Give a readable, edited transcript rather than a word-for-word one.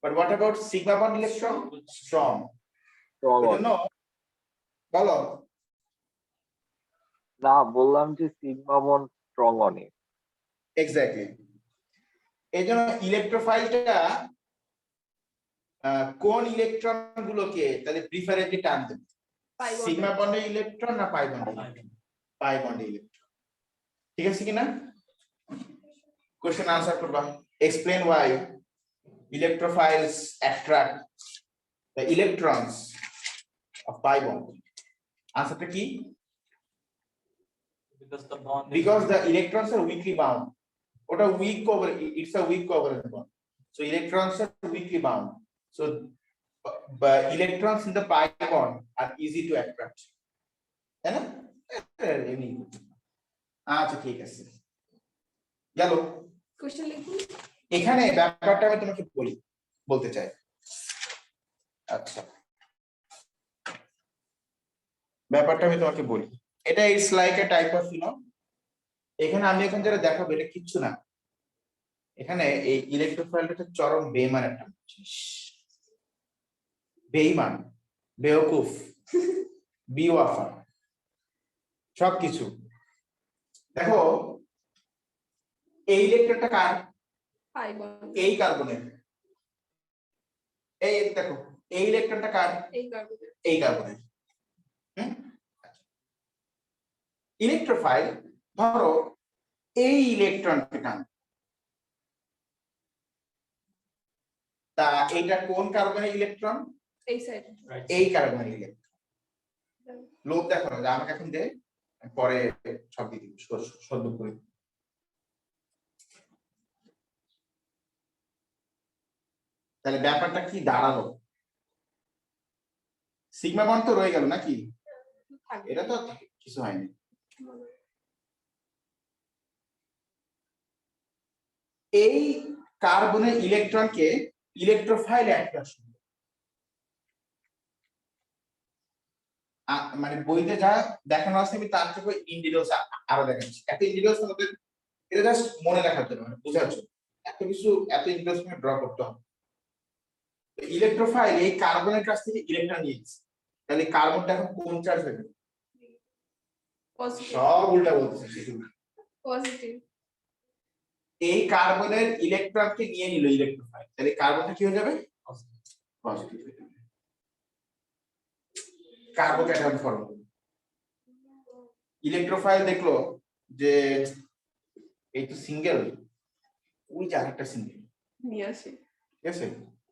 But what about sigma bond electron? Strong. strong. বলো না বললাম যে sigma bond strong on it. Exactly. এই জন্য ইলেকট্রোফাইলটা কোন ইলেকট্রন গুলোকে তাহলে প্রিফারেবলি টান দেবে? সিগমা বন্ডের ইলেকট্রন না পাই বন্ডের ইলেকট্রন? পাই বন্ডের ইলেকট্রন। ঠিক আছে কিনা? কোশ্চেন আনসার করবা। Explain why electrophiles attract the electrons of pi bond. আনসারটা কি? Because the electrons are weakly bound. ওটা weak covalent, it's a weak covalent bond. So electrons are weakly bound. So electrons in the pi bond are easy to attract. তাই না? আচ্ছা ঠিক আছে। গেল। Question লিখুন। এখানে ব্যাপারটা আমি তোমাকে বলতে চাই। আচ্ছা ব্যাপারটা আমি তোমাকে বলি, এটা it's like a type of এখানে আমি এখন যেটা দেখাবো এটা কিচ্ছু না। এখানে এই ইলেকট্রোফাইলটা চরম বেইমান একটা জিনিস। বেইমান, বেওকুফ, বিওয়াফা সবকিছু। দেখো এই ইলেকট্রনটা কার? Pi bond. এই কার্বনের। এই দেখো এই ইলেকট্রনটা কার? এই কার্বনের। এই কার্বনের। ইলেকট্রোফাইল ধরো এই ইলেকট্রনকে টান, তা এইটা কোন কার্বনের ইলেকট্রন? এই সাইড। এই কার্বনের ইলেকট্রন। লোভ দেখো না, আমাকে এখন দে, পরে সব দিয়ে দিব, সদ্য করে। তাহলে ব্যাপারটা কি দাঁড়ালো? সিগমা বন্ড তো রয়ে গেল নাকি? এটা তো কিছু হয়নি। এই কার্বনের ইলেকট্রনকে ইলেকট্রোফাইল অ্যাট্রাকশন, মানে বইতে যা দেখানো আছে আমি তার থেকে ইন ডিটেইলস আরো দেখাচ্ছি। এত ইন ডিটেইলস আমাদের এটা জাস্ট মনে রাখার জন্য, মানে বোঝার জন্য। এত কিছু এত ইন ডিটেইলস ড্র করতে হবে। ইলেকট্রোফাইল এই কার্বনের কাছ থেকে ইলেকট্রন নিয়েছে, তাহলে কার্বনটা এখন কোন চার্জ হবে? পজিটিভ। সব উল্টা বলতেছে শুধু। পজিটিভ। এই কার্বনের ইলেকট্রনকে নিয়ে নিল ইলেকট্রোফাইল, তাহলে কার্বনটা কি হয়ে যাবে? পজিটিভ হয়ে যাবে। Carbocation form. ইলেকট্রোফাইল দেখলো যে এই তো সিঙ্গেল, ওই যে আরেকটা সিঙ্গেল নিয়ে আসি। ঠিক আছে,